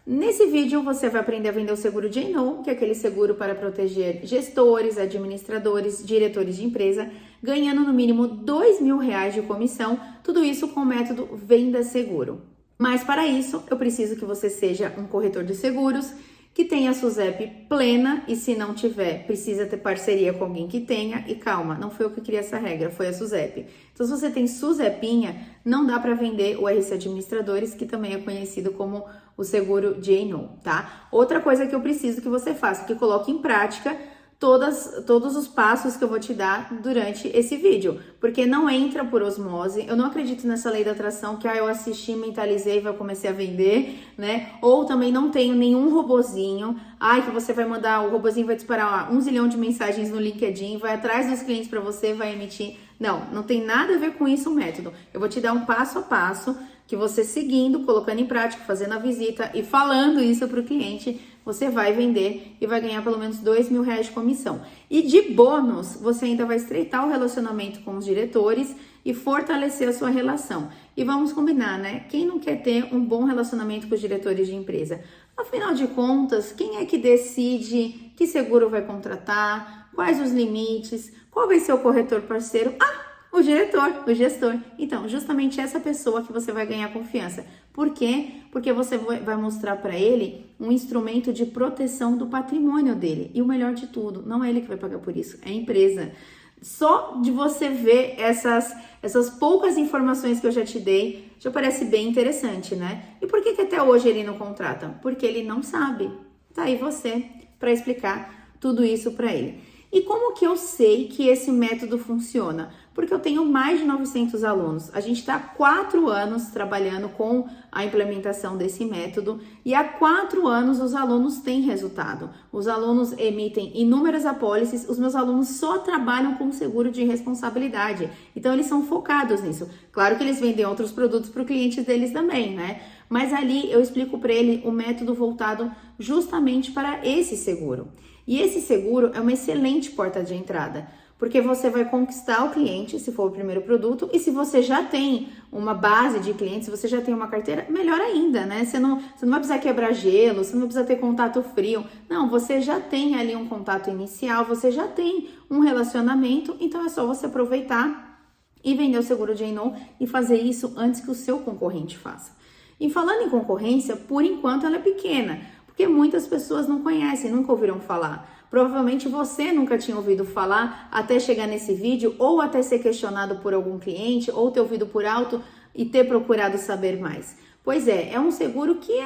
Nesse vídeo você vai aprender a vender o seguro J&O, que é aquele seguro para proteger gestores, administradores, diretores de empresa, ganhando no mínimo R$ 2.000 de comissão, tudo isso com o método Venda Seguro. Mas para isso, eu preciso que você seja um corretor de seguros, que tenha a SUSEP plena e se não tiver, precisa ter parceria com alguém que tenha. E calma, não foi eu que criei essa regra, foi a SUSEP. Então, se você tem SUSEPinha, não dá para vender o RC Administradores, que também é conhecido como o seguro J&O, tá? Outra coisa que eu preciso que você faça, que coloque em prática todos os passos que eu vou te dar durante esse vídeo, porque não entra por osmose. Eu não acredito nessa lei da atração que eu assisti, mentalizei e vai comecei a vender, né? Ou também não tenho nenhum robozinho, que você vai mandar, o robozinho vai disparar 1 zilhão de mensagens no LinkedIn, vai atrás dos clientes para você, vai emitir. Não tem nada a ver com isso o método. Eu vou te dar um passo a passo que você seguindo, colocando em prática, fazendo a visita e falando isso para o cliente, você vai vender e vai ganhar pelo menos R$ 2.000 de comissão. E de bônus, você ainda vai estreitar o relacionamento com os diretores e fortalecer a sua relação. E vamos combinar, né? Quem não quer ter um bom relacionamento com os diretores de empresa? Afinal de contas, quem é que decide que seguro vai contratar, quais os limites, qual vai ser o corretor parceiro? O diretor, o gestor. Então, justamente essa pessoa que você vai ganhar confiança. Por quê? Porque você vai mostrar para ele um instrumento de proteção do patrimônio dele. E o melhor de tudo, não é ele que vai pagar por isso, é a empresa. Só de você ver essas poucas informações que eu já te dei, já parece bem interessante, né? E por que até hoje ele não contrata? Porque ele não sabe. Tá aí você para explicar tudo isso para ele. E como que eu sei que esse método funciona? Porque eu tenho mais de 900 alunos. A gente está há 4 anos trabalhando com a implementação desse método e há 4 anos os alunos têm resultado. Os alunos emitem inúmeras apólices, os meus alunos só trabalham com seguro de responsabilidade. Então eles são focados nisso. Claro que eles vendem outros produtos para o cliente deles também, né? Mas ali eu explico para ele o método voltado justamente para esse seguro. E esse seguro é uma excelente porta de entrada, porque você vai conquistar o cliente se for o primeiro produto, e se você já tem uma base de clientes, se você já tem uma carteira, melhor ainda, né? Você não vai precisar quebrar gelo, você não vai precisar ter contato frio. Não, você já tem ali um contato inicial, você já tem um relacionamento, então é só você aproveitar e vender o seguro J&O e fazer isso antes que o seu concorrente faça. E falando em concorrência, por enquanto ela é pequena, porque muitas pessoas não conhecem, nunca ouviram falar. Provavelmente você nunca tinha ouvido falar até chegar nesse vídeo, ou até ser questionado por algum cliente, ou ter ouvido por alto e ter procurado saber mais. Pois é um seguro que é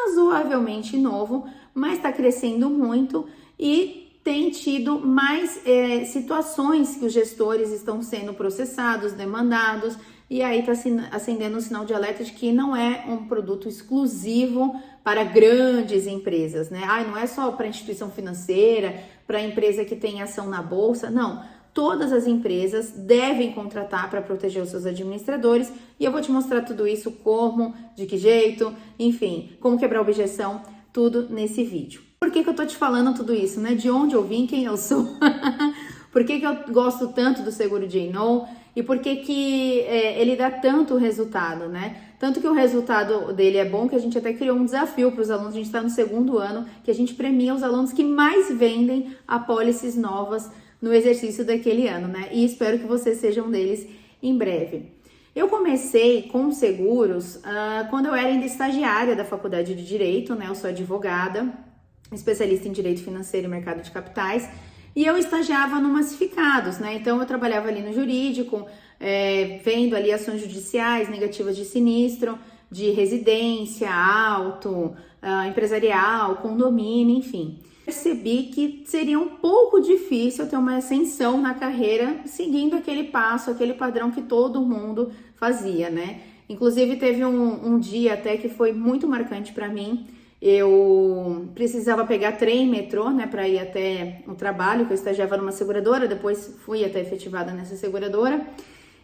razoavelmente novo, mas está crescendo muito e tem tido mais situações que os gestores estão sendo processados, demandados, e aí está acendendo um sinal de alerta de que não é um produto exclusivo para grandes empresas, né? Não é só para instituição financeira, para empresa que tem ação na bolsa, não. Todas as empresas devem contratar para proteger os seus administradores, e eu vou te mostrar tudo isso, como, de que jeito, enfim, como quebrar objeção, tudo nesse vídeo. Por que eu tô te falando tudo isso, né? De onde eu vim, quem eu sou? Por que eu gosto tanto do seguro J&O e por que ele dá tanto resultado, né? Tanto que o resultado dele é bom que a gente até criou um desafio para os alunos. A gente está no 2º ano, que a gente premia os alunos que mais vendem apólices novas no exercício daquele ano, né? E espero que você seja um deles em breve. Eu comecei com seguros quando eu era ainda estagiária da faculdade de Direito, né? Eu sou advogada, especialista em Direito Financeiro e Mercado de Capitais, e eu estagiava no Massificados, né? Então eu trabalhava ali no jurídico, vendo ali ações judiciais, negativas de sinistro, de residência, auto, empresarial, condomínio, enfim. Percebi que seria um pouco difícil ter uma ascensão na carreira seguindo aquele passo, aquele padrão que todo mundo fazia, né? Inclusive teve um dia até que foi muito marcante para mim. Eu precisava pegar trem, metrô, né, para ir até o trabalho, que eu estagiava numa seguradora, depois fui até efetivada nessa seguradora.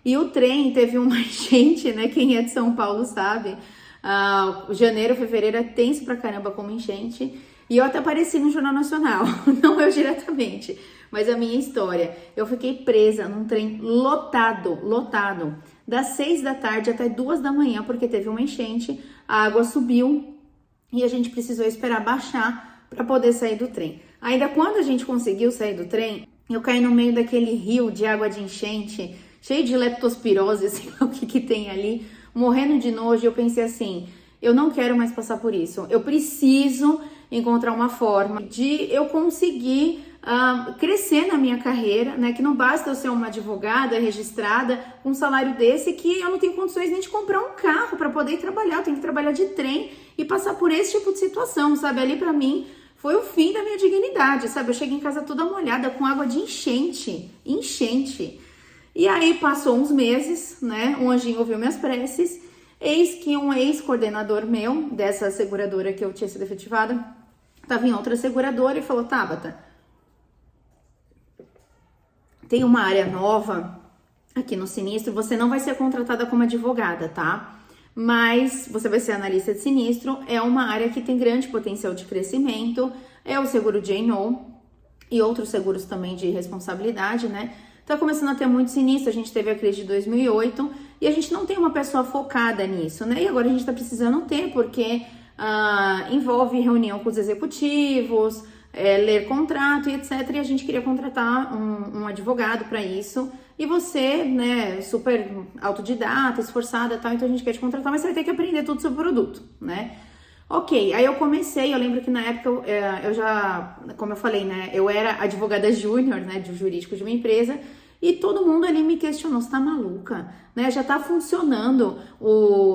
E o trem teve uma enchente, né, quem é de São Paulo sabe, janeiro, fevereiro é tenso pra caramba como enchente. E eu até apareci no Jornal Nacional, não eu diretamente, mas a minha história. Eu fiquei presa num trem lotado, das 6 da tarde até 2 da manhã, porque teve uma enchente, a água subiu e a gente precisou esperar baixar para poder sair do trem. Ainda quando a gente conseguiu sair do trem, eu caí no meio daquele rio de água de enchente, cheio de leptospirose, assim, o que tem ali, morrendo de nojo. Eu pensei assim, eu não quero mais passar por isso. Eu preciso encontrar uma forma de eu conseguir crescer na minha carreira, né? Que não basta eu ser uma advogada registrada com um salário desse, que eu não tenho condições nem de comprar um carro para poder ir trabalhar. Eu tenho que trabalhar de trem e passar por esse tipo de situação, sabe? Ali para mim foi o fim da minha dignidade, sabe? Eu cheguei em casa toda molhada com água de enchente. E aí passou uns meses, né? Um anjinho ouviu minhas preces. Eis que um ex-coordenador meu, dessa seguradora que eu tinha sido efetivada, estava em outra seguradora e falou, Tabata, tem uma área nova aqui no sinistro, você não vai ser contratada como advogada, tá? Mas você vai ser analista de sinistro, é uma área que tem grande potencial de crescimento, é o seguro J&O e outros seguros também de responsabilidade, né? Tá começando a ter muito sinistro, a gente teve a crise de 2008 e a gente não tem uma pessoa focada nisso, né? E agora a gente tá precisando ter, porque envolve reunião com os executivos, ler contrato e etc. E a gente queria contratar um advogado para isso. E você, né, super autodidata, esforçada e tal, então a gente quer te contratar, mas você vai ter que aprender tudo sobre o produto, né? Ok, aí eu comecei, eu lembro que na época eu já, como eu falei, né, eu era advogada júnior, né, de jurídico de uma empresa, e todo mundo ali me questionou, você tá maluca, né, já tá funcionando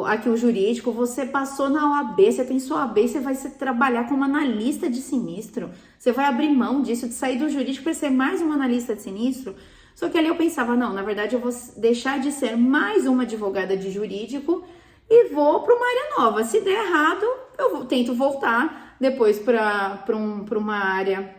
aqui o jurídico, você passou na OAB, você tem sua OAB, você vai trabalhar como analista de sinistro, você vai abrir mão disso, de sair do jurídico para ser mais uma analista de sinistro. Só que ali eu pensava, não, na verdade eu vou deixar de ser mais uma advogada de jurídico e vou para uma área nova. Se der errado, eu tento voltar depois para uma área,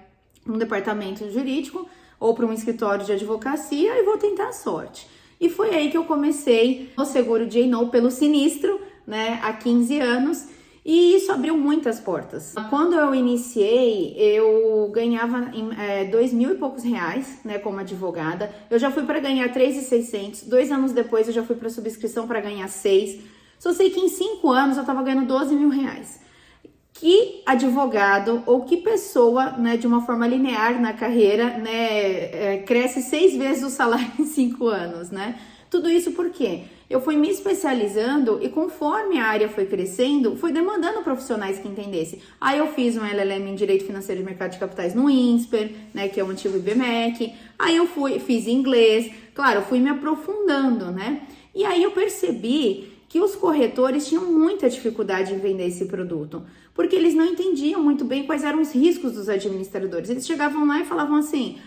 um departamento jurídico ou para um escritório de advocacia e vou tentar a sorte. E foi aí que eu comecei no seguro J&O pelo sinistro, né, há 15 anos. E isso abriu muitas portas. Quando eu iniciei, eu ganhava 2.000 e poucos reais, né, como advogada. Eu já fui para ganhar 3.600. 2 anos depois, eu já fui para subscrição para ganhar 6. Só sei que em 5 anos eu estava ganhando 12 mil reais. Que advogado ou que pessoa, né, de uma forma linear na carreira, né, cresce 6 vezes o salário em 5 anos, né? Tudo isso por quê? Eu fui me especializando e conforme a área foi crescendo, fui demandando profissionais que entendessem. Aí eu fiz um LLM em Direito Financeiro de Mercado de Capitais no INSPER, né, que é o antigo IBMEC. Aí eu fiz inglês, claro, eu fui me aprofundando, né? E aí eu percebi que os corretores tinham muita dificuldade em vender esse produto, porque eles não entendiam muito bem quais eram os riscos dos administradores. Eles chegavam lá e falavam assim,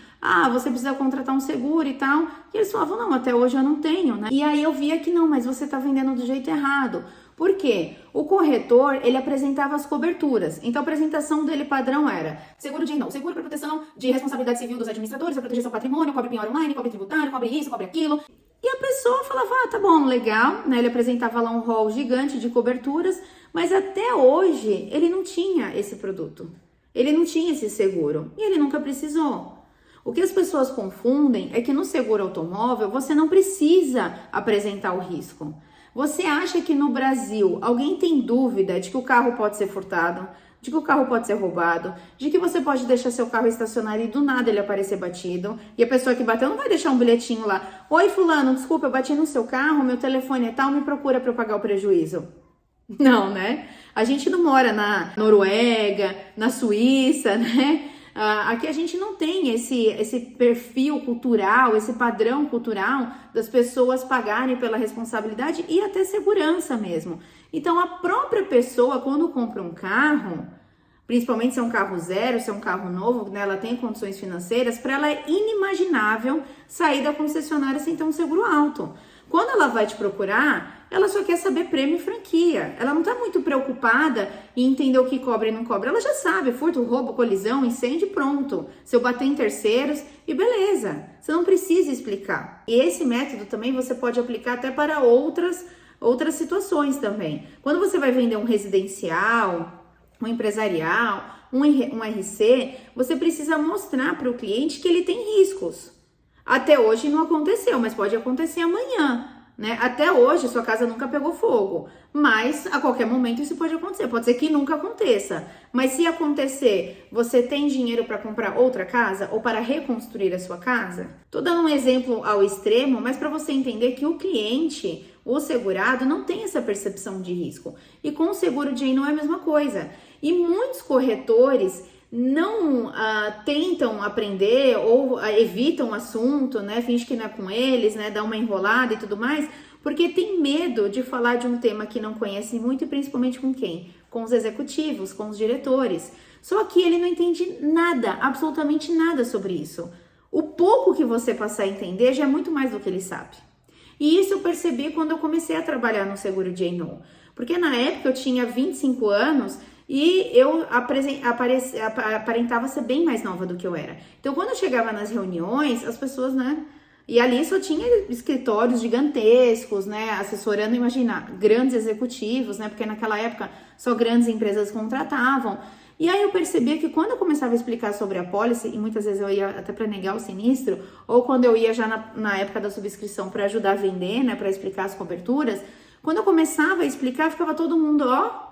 você precisa contratar um seguro e tal. E eles falavam, não, até hoje eu não tenho, né? E aí eu via que não, mas você tá vendendo do jeito errado. Por quê? O corretor, ele apresentava as coberturas. Então a apresentação dele padrão era seguro de não, seguro para proteção de responsabilidade civil dos administradores, para proteger seu patrimônio, cobre penhora online, cobre tributário, cobre isso, cobre aquilo. E a pessoa falava, tá bom, legal, né? Ele apresentava lá um rol gigante de coberturas, mas até hoje ele não tinha esse produto. Ele não tinha esse seguro e ele nunca precisou. O que as pessoas confundem é que no seguro automóvel você não precisa apresentar o risco. Você acha que no Brasil alguém tem dúvida de que o carro pode ser furtado, de que o carro pode ser roubado, de que você pode deixar seu carro estacionado e do nada ele aparecer batido, e a pessoa que bateu não vai deixar um bilhetinho lá, oi fulano, desculpa, eu bati no seu carro, meu telefone é tal, me procura para eu pagar o prejuízo. Não, né? A gente não mora na Noruega, na Suíça, né? Aqui a gente não tem esse perfil cultural, esse padrão cultural das pessoas pagarem pela responsabilidade e até segurança mesmo. Então a própria pessoa, quando compra um carro, principalmente se é um carro zero, se é um carro novo, né, ela tem condições financeiras, para ela é inimaginável sair da concessionária sem ter um seguro alto. Quando ela vai te procurar, ela só quer saber prêmio e franquia. Ela não tá muito preocupada em entender o que cobra e não cobra. Ela já sabe, furto, roubo, colisão, incêndio, pronto. Se eu bater em terceiros, e beleza. Você não precisa explicar. E esse método também você pode aplicar até para outras situações também. Quando você vai vender um residencial, um empresarial, um RC, você precisa mostrar para o cliente que ele tem riscos. Até hoje não aconteceu, mas pode acontecer amanhã, né? Até hoje sua casa nunca pegou fogo, Mas a qualquer momento isso pode acontecer. Pode ser que nunca aconteça. Mas se acontecer, você tem dinheiro para comprar outra casa ou para reconstruir a sua casa? Tô dando um exemplo ao extremo, mas para você entender que o cliente, o segurado, não tem essa percepção de risco. E com o seguro não é a mesma coisa. E muitos corretores não tentam aprender ou evitam o assunto, né? Finge que não é com eles, né? Dá uma enrolada e tudo mais, porque tem medo de falar de um tema que não conhece muito e principalmente com quem? Com os executivos, com os diretores. Só que ele não entende nada, absolutamente nada sobre isso. O pouco que você passar a entender já é muito mais do que ele sabe. E isso eu percebi quando eu comecei a trabalhar no seguro J&O. Porque na época eu tinha 25 anos e eu aparentava ser bem mais nova do que eu era. Então quando eu chegava nas reuniões, as pessoas, né... E ali só tinha escritórios gigantescos, né, assessorando, imagina, grandes executivos, né, porque naquela época só grandes empresas contratavam. E aí eu percebia que quando eu começava a explicar sobre a pólice, e muitas vezes eu ia até para negar o sinistro, ou quando eu ia já na época da subscrição para ajudar a vender, né, para explicar as coberturas, quando eu começava a explicar, ficava todo mundo, ó,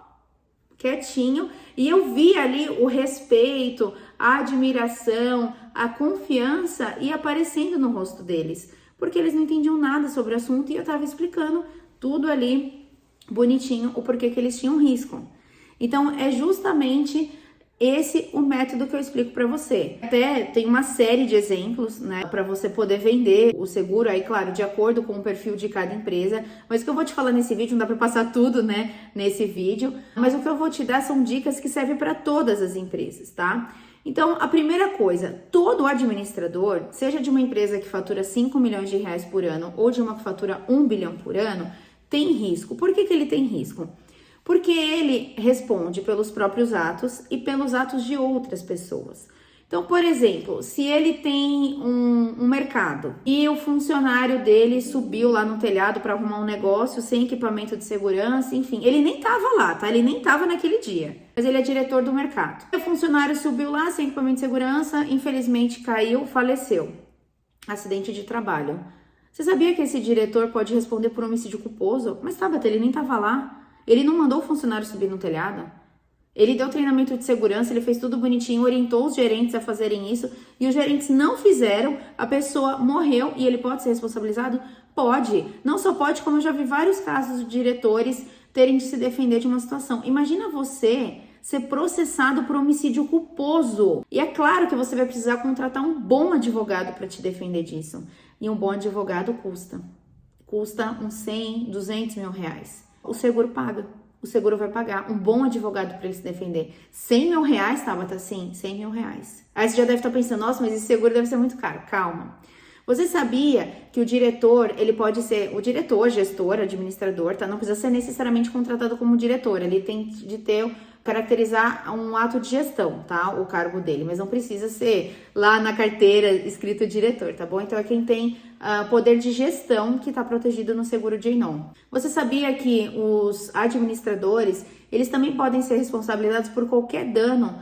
quietinho, e eu via ali o respeito, a admiração, a confiança ia aparecendo no rosto deles, porque eles não entendiam nada sobre o assunto e eu estava explicando tudo ali bonitinho, o porquê que eles tinham risco. Então é justamente esse o método que eu explico para você. Até tem uma série de exemplos, né, para você poder vender o seguro aí, claro, de acordo com o perfil de cada empresa. Mas o que eu vou te falar nesse vídeo, não dá para passar tudo, né, nesse vídeo. Mas o que eu vou te dar são dicas que servem para todas as empresas, tá? Então, a primeira coisa, todo administrador, seja de uma empresa que fatura 5 milhões de reais por ano ou de uma que fatura 1 bilhão por ano, tem risco. Por que ele tem risco? Porque ele responde pelos próprios atos e pelos atos de outras pessoas. Então, por exemplo, se ele tem um mercado e o funcionário dele subiu lá no telhado para arrumar um negócio sem equipamento de segurança, enfim, ele nem estava lá, tá? Ele nem estava naquele dia, mas ele é diretor do mercado. O funcionário subiu lá sem equipamento de segurança, infelizmente caiu, faleceu. Acidente de trabalho. Você sabia que esse diretor pode responder por homicídio culposo? Mas Tabata, ele nem estava lá. Ele não mandou o funcionário subir no telhado. Ele deu treinamento de segurança, ele fez tudo bonitinho, orientou os gerentes a fazerem isso e os gerentes não fizeram, a pessoa morreu e ele pode ser responsabilizado? Pode. Não só pode, como eu já vi vários casos de diretores terem de se defender de uma situação. Imagina você ser processado por homicídio culposo. E é claro que você vai precisar contratar um bom advogado para te defender disso. E um bom advogado custa. Custa uns 100, 200 mil reais. O seguro paga. O seguro vai pagar um bom advogado para ele se defender. 100 mil reais, Tabata? Sim, 100 mil reais. Aí você já deve estar pensando, nossa, mas esse seguro deve ser muito caro. Calma. Você sabia que o diretor, ele pode ser o diretor, gestor, administrador, tá? Não precisa ser necessariamente contratado como diretor. Ele tem de caracterizar um ato de gestão, tá? O cargo dele, mas não precisa ser lá na carteira escrito diretor, tá bom? Então é quem tem poder de gestão que está protegido no seguro J&O. Você sabia que os administradores, eles também podem ser responsabilizados por qualquer dano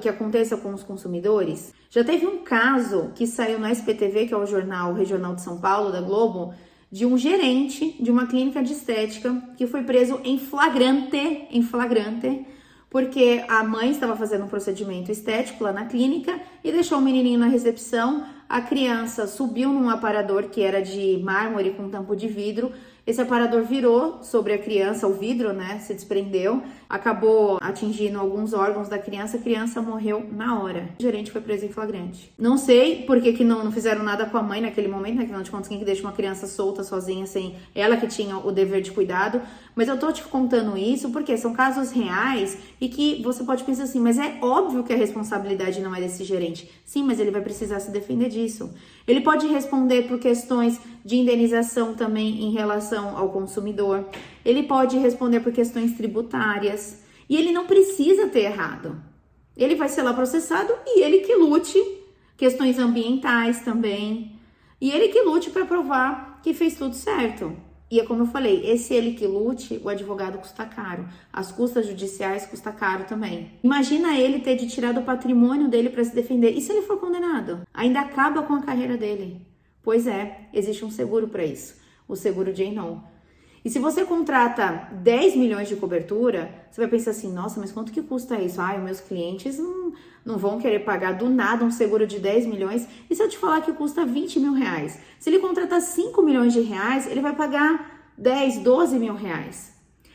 que aconteça com os consumidores? Já teve um caso que saiu no SPTV, que é o Jornal Regional de São Paulo, da Globo, de um gerente de uma clínica de estética que foi preso em flagrante, porque a mãe estava fazendo um procedimento estético lá na clínica e deixou o menininho na recepção. A criança subiu num aparador que era de mármore com tampo de vidro. Esse aparador virou sobre a criança, o vidro, né, se desprendeu, acabou atingindo alguns órgãos da criança, a criança morreu na hora. O gerente foi preso em flagrante. Não sei por que não fizeram nada com a mãe naquele momento, né, afinal de contas, quem que deixa uma criança solta, sozinha, sem ela que tinha o dever de cuidado, mas eu tô te contando isso porque são casos reais e que você pode pensar assim, mas é óbvio que a responsabilidade não é desse gerente. Sim, mas ele vai precisar se defender disso. Ele pode responder por questões de indenização também em relação ao consumidor. Ele pode responder por questões tributárias. E ele não precisa ter errado. Ele vai ser lá processado e ele que lute. Questões ambientais também. E ele que lute para provar que fez tudo certo. E é como eu falei, esse ele que lute, o advogado custa caro. As custas judiciais custa caro também. Imagina ele ter de tirar do patrimônio dele para se defender. E se ele for condenado? Ainda acaba com a carreira dele. Pois é, existe um seguro para isso. O seguro J&O. E se você contrata 10 milhões de cobertura, você vai pensar assim, nossa, mas quanto que custa isso? Os meus clientes não vão querer pagar do nada um seguro de 10 milhões. E se eu te falar que custa 20 mil reais? Se ele contratar 5 milhões de reais, ele vai pagar 10, 12 mil reais.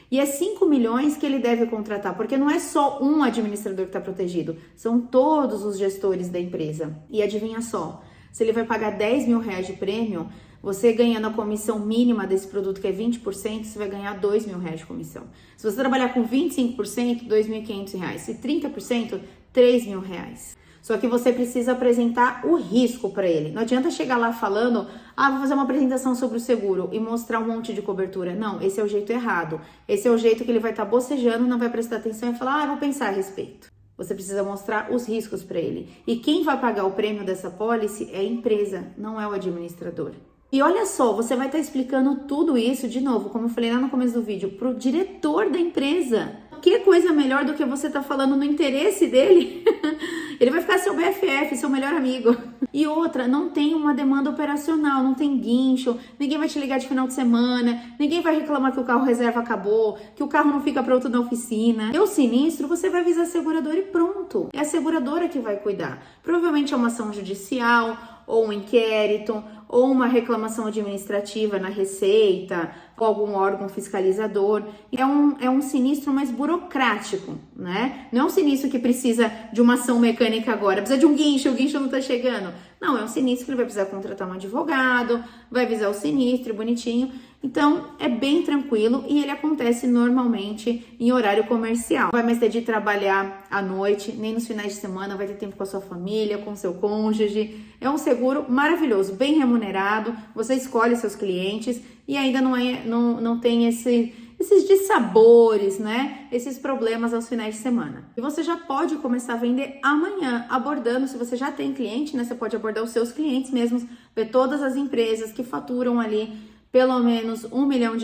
E é 5 milhões que ele deve contratar, porque não é só um administrador que está protegido, são todos os gestores da empresa. E adivinha só, se ele vai pagar 10 mil reais de prêmio, você ganhando a comissão mínima desse produto, que é 20%, você vai ganhar 2 mil reais de comissão. Se você trabalhar com 25%, 2.500 reais. Se 30%, 3 mil reais. Só que você precisa apresentar o risco para ele. Não adianta chegar lá falando, vou fazer uma apresentação sobre o seguro e mostrar um monte de cobertura. Não, esse é o jeito errado. Esse é o jeito que ele vai estar bocejando, não vai prestar atenção e falar, vou pensar a respeito. Você precisa mostrar os riscos para ele. E quem vai pagar o prêmio dessa pólice é a empresa, não é o administrador. E olha só, você vai estar explicando tudo isso, de novo, como eu falei lá no começo do vídeo, para o diretor da empresa. Que coisa melhor do que você estar falando no interesse dele? Ele vai ficar seu BFF, seu melhor amigo. E outra, não tem uma demanda operacional, não tem guincho, ninguém vai te ligar de final de semana, ninguém vai reclamar que o carro reserva acabou, que o carro não fica pronto na oficina. Deu sinistro, você vai avisar a seguradora e pronto. É a seguradora que vai cuidar. Provavelmente é uma ação judicial, ou um inquérito, ou uma reclamação administrativa na Receita, ou algum órgão fiscalizador. É um sinistro mais burocrático, né? Não é um sinistro que precisa de uma ação mecânica agora, precisa de um guincho, o guincho não tá chegando. Não, é um sinistro que ele vai precisar contratar um advogado, vai avisar o sinistro, bonitinho. Então, é bem tranquilo e ele acontece normalmente em horário comercial. Não vai mais ter de trabalhar à noite, nem nos finais de semana, vai ter tempo com a sua família, com o seu cônjuge. É um seguro maravilhoso, bem remunerado, você escolhe seus clientes e ainda não tem esses dissabores, né? Esses problemas aos finais de semana. E você já pode começar a vender amanhã, abordando, se você já tem cliente, né? Você pode abordar os seus clientes mesmos, ver todas as empresas que faturam ali pelo menos R$1 milhão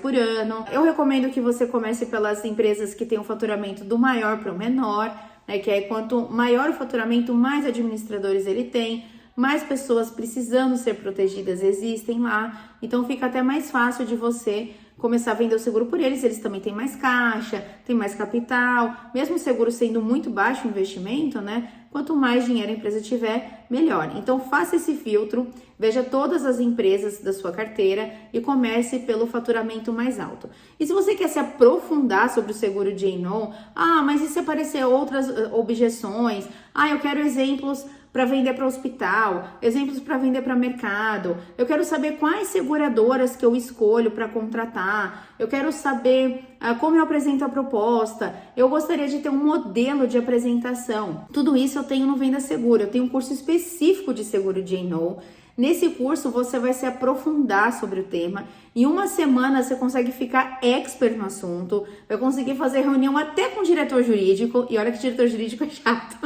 por ano. Eu recomendo que você comece pelas empresas que têm um faturamento do maior para o menor, né? Que aí quanto maior o faturamento, mais administradores ele tem, mais pessoas precisando ser protegidas existem lá. Então fica até mais fácil de você começar a vender o seguro por eles também têm mais caixa, tem mais capital, mesmo o seguro sendo muito baixo o investimento, né? Quanto mais dinheiro a empresa tiver, melhor. Então faça esse filtro, veja todas as empresas da sua carteira e comece pelo faturamento mais alto. E se você quer se aprofundar sobre o seguro de J&O, mas e se aparecer outras objeções? Eu quero exemplos para vender para hospital, exemplos para vender para mercado. Eu quero saber quais seguradoras que eu escolho para contratar. Eu quero saber como eu apresento a proposta. Eu gostaria de ter um modelo de apresentação. Tudo isso eu tenho no Venda Seguro. Eu tenho um curso específico de seguro de J&O. Nesse curso você vai se aprofundar sobre o tema. Em uma semana você consegue ficar expert no assunto, vai conseguir fazer reunião até com o diretor jurídico, e olha que diretor jurídico é chato.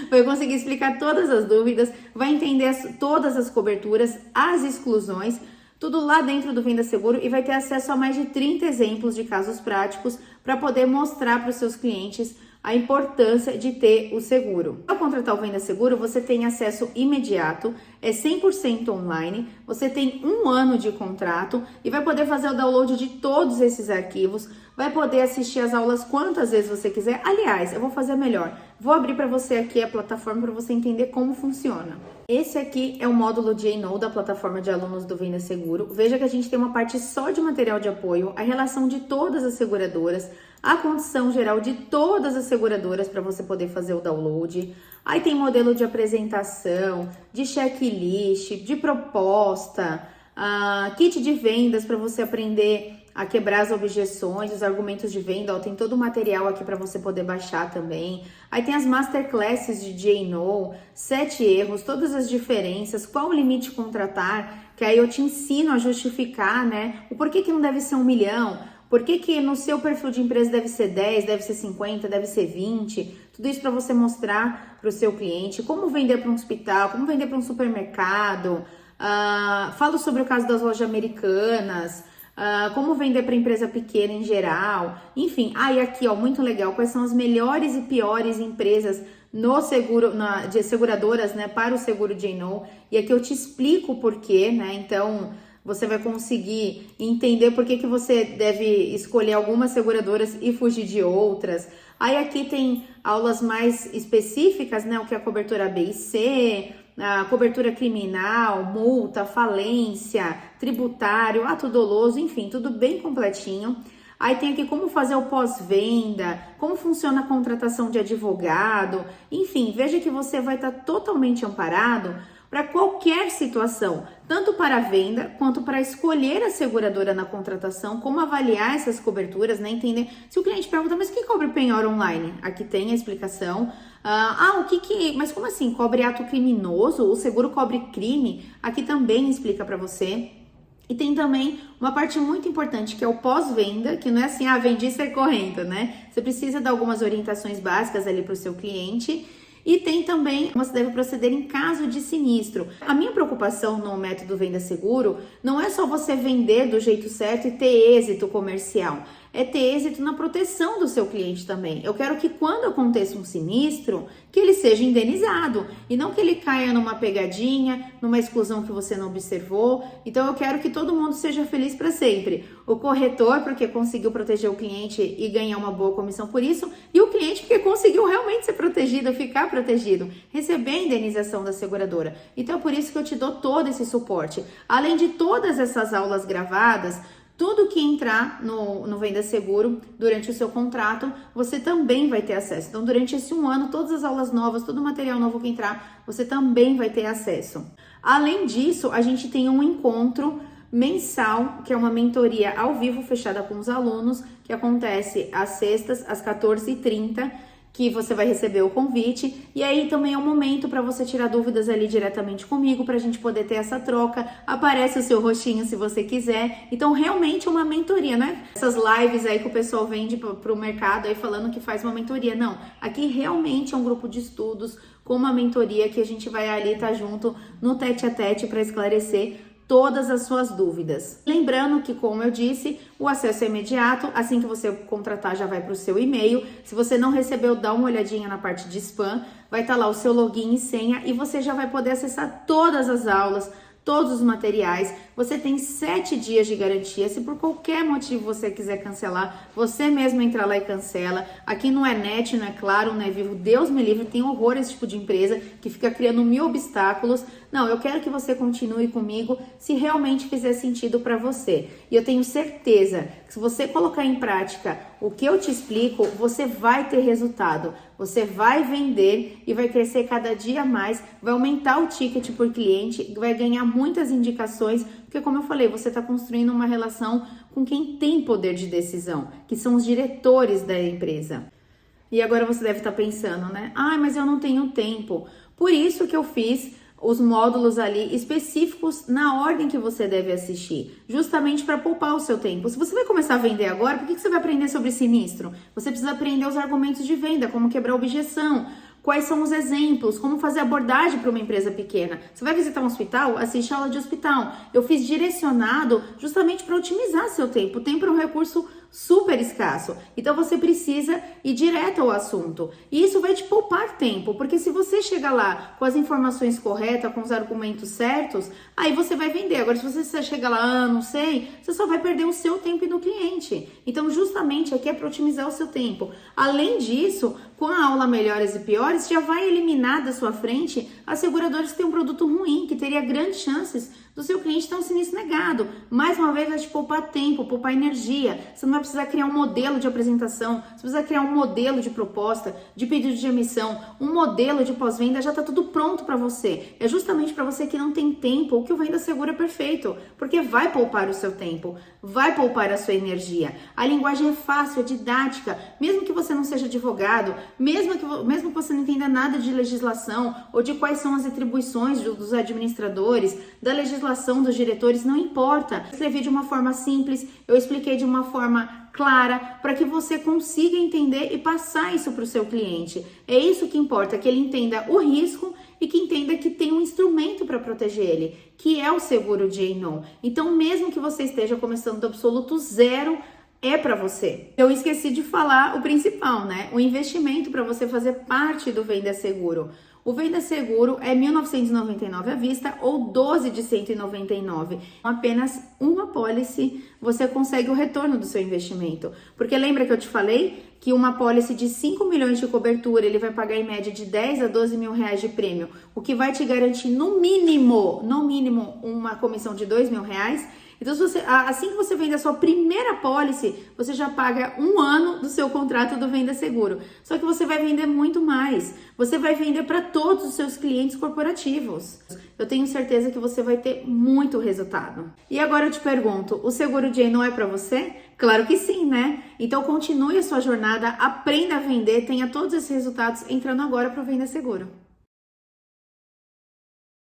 Vai conseguir explicar todas as dúvidas, vai entender todas as coberturas, as exclusões, tudo lá dentro do Venda Seguro, e vai ter acesso a mais de 30 exemplos de casos práticos para poder mostrar para os seus clientes a importância de ter o seguro. Ao contratar o Venda Seguro, você tem acesso imediato, é 100% online, você tem 1 ano de contrato e vai poder fazer o download de todos esses arquivos, vai poder assistir as aulas quantas vezes você quiser. Aliás, eu vou fazer melhor, vou abrir para você aqui a plataforma para você entender como funciona. Esse aqui é o módulo de J&O da plataforma de alunos do Venda Seguro. Veja que a gente tem uma parte só de material de apoio, a relação de todas as seguradoras, a condição geral de todas as seguradoras para você poder fazer o download. Aí tem modelo de apresentação, de checklist, de proposta, kit de vendas para você aprender a quebrar as objeções, os argumentos de venda. Tem todo o material aqui para você poder baixar também. Aí tem as masterclasses de J&O, 7 erros, todas as diferenças, qual o limite contratar, que aí eu te ensino a justificar, né? O porquê que não deve ser 1 milhão, por que no seu perfil de empresa deve ser 10, deve ser 50, deve ser 20? Tudo isso para você mostrar para o seu cliente como vender para um hospital, como vender para um supermercado. Falo sobre o caso das lojas americanas, como vender para empresa pequena em geral. Enfim, e aqui, muito legal, quais são as melhores e piores empresas no seguro, de seguradoras, né, para o seguro de J&O. E aqui eu te explico o porquê, né? Então, você vai conseguir entender por que você deve escolher algumas seguradoras e fugir de outras. Aí aqui tem aulas mais específicas, né? O que é a cobertura B e C, a cobertura criminal, multa, falência, tributário, ato doloso, enfim, tudo bem completinho. Aí tem aqui como fazer o pós-venda, como funciona a contratação de advogado, enfim, veja que você vai estar totalmente amparado para qualquer situação, tanto para a venda quanto para escolher a seguradora na contratação, como avaliar essas coberturas, né? Entender. Se o cliente pergunta, mas o que cobre penhora online? Aqui tem a explicação. Mas como assim? Cobre ato criminoso? O seguro cobre crime? Aqui também explica para você. E tem também uma parte muito importante que é o pós-venda, que não é assim, vendi e sai correndo, né? Você precisa dar algumas orientações básicas ali para o seu cliente. E tem também como você deve proceder em caso de sinistro. A minha preocupação no método Venda Seguro não é só você vender do jeito certo e ter êxito comercial. É ter êxito na proteção do seu cliente também. Eu quero que quando aconteça um sinistro, que ele seja indenizado e não que ele caia numa pegadinha, numa exclusão que você não observou. Então eu quero que todo mundo seja feliz para sempre. O corretor, porque conseguiu proteger o cliente e ganhar uma boa comissão por isso, e o cliente, porque conseguiu realmente ser protegido, ficar protegido, receber a indenização da seguradora. Então é por isso que eu te dou todo esse suporte. Além de todas essas aulas gravadas, tudo que entrar no Venda Seguro durante o seu contrato, você também vai ter acesso. Então, durante esse 1 ano, todas as aulas novas, todo o material novo que entrar, você também vai ter acesso. Além disso, a gente tem um encontro mensal, que é uma mentoria ao vivo fechada com os alunos, que acontece às sextas, às 14h30, que você vai receber o convite, e aí também é um momento para você tirar dúvidas ali diretamente comigo, para a gente poder ter essa troca, aparece o seu rostinho se você quiser, então realmente é uma mentoria, né? Essas lives aí que o pessoal vende para o mercado aí falando que faz uma mentoria, não, aqui realmente é um grupo de estudos com uma mentoria que a gente vai ali estar junto no tete-a-tete para esclarecer todas as suas dúvidas. Lembrando que, como eu disse, o acesso é imediato, assim que você contratar já vai para o seu e-mail. Se você não recebeu, dá uma olhadinha na parte de spam, vai estar lá o seu login e senha e você já vai poder acessar todas as aulas, todos os materiais. Você tem 7 dias de garantia. Se por qualquer motivo você quiser cancelar, você mesmo entra lá e cancela. Aqui não é net, não é Claro, não é Vivo. Deus me livre, tem horror esse tipo de empresa que fica criando 1000 obstáculos. Não, eu quero que você continue comigo se realmente fizer sentido para você. E eu tenho certeza que se você colocar em prática o que eu te explico, você vai ter resultado. Você vai vender e vai crescer cada dia mais, vai aumentar o ticket por cliente, vai ganhar muitas indicações, porque como eu falei, você está construindo uma relação com quem tem poder de decisão, que são os diretores da empresa. E agora você deve estar pensando, né? Mas eu não tenho tempo. Por isso que eu fiz os módulos ali específicos na ordem que você deve assistir, justamente para poupar o seu tempo. Se você vai começar a vender agora, por que você vai aprender sobre sinistro? Você precisa aprender os argumentos de venda, como quebrar objeção, quais são os exemplos, como fazer abordagem para uma empresa pequena. Você vai visitar um hospital? Assiste a aula de hospital. Eu fiz direcionado justamente para otimizar seu tempo. O tempo é um recurso super escasso. Então você precisa ir direto ao assunto. E isso vai te poupar tempo, porque se você chegar lá com as informações corretas, com os argumentos certos, aí você vai vender. Agora, se você chegar lá, não sei, você só vai perder o seu tempo e do cliente. Então, justamente aqui é para otimizar o seu tempo. Além disso, com a aula Melhores e Piores, já vai eliminar da sua frente as seguradoras que têm um produto ruim, que teria grandes chances do seu cliente ter um sinistro negado. Mais uma vez, vai te poupar tempo, poupar energia. Você não vai precisar criar um modelo de apresentação, você precisa criar um modelo de proposta, de pedido de emissão, um modelo de pós-venda, já está tudo pronto para você. É justamente para você que não tem tempo, o que o Venda Seguro é perfeito, porque vai poupar o seu tempo, vai poupar a sua energia. A linguagem é fácil, é didática, mesmo que você não seja advogado, mesmo que você não entenda nada de legislação ou de quais são as atribuições dos administradores, da legislação dos diretores, não importa. Eu escrevi de uma forma simples, eu expliquei de uma forma clara, para que você consiga entender e passar isso para o seu cliente. É isso que importa, que ele entenda o risco e que entenda que tem um instrumento para proteger ele, que é o seguro J&O. Então, mesmo que você esteja começando do absoluto zero, é para você. Eu esqueci de falar o principal, né? O investimento para você fazer parte do Venda Seguro. O Venda Seguro é R$ 1.999 à vista ou 12 de 199. Com apenas uma pólice, você consegue o retorno do seu investimento. Porque lembra que eu te falei que uma pólice de 5 milhões de cobertura, ele vai pagar em média de 10 a 12 mil reais de prêmio, o que vai te garantir no mínimo, uma comissão de 2 mil reais. Então, assim que você vende a sua primeira pólice, você já paga 1 ano do seu contrato do Venda Seguro. Só que você vai vender muito mais. Você vai vender para todos os seus clientes corporativos. Eu tenho certeza que você vai ter muito resultado. E agora eu te pergunto, o seguro de não é para você? Claro que sim, né? Então continue a sua jornada, aprenda a vender, tenha todos esses resultados entrando agora para o Venda Seguro.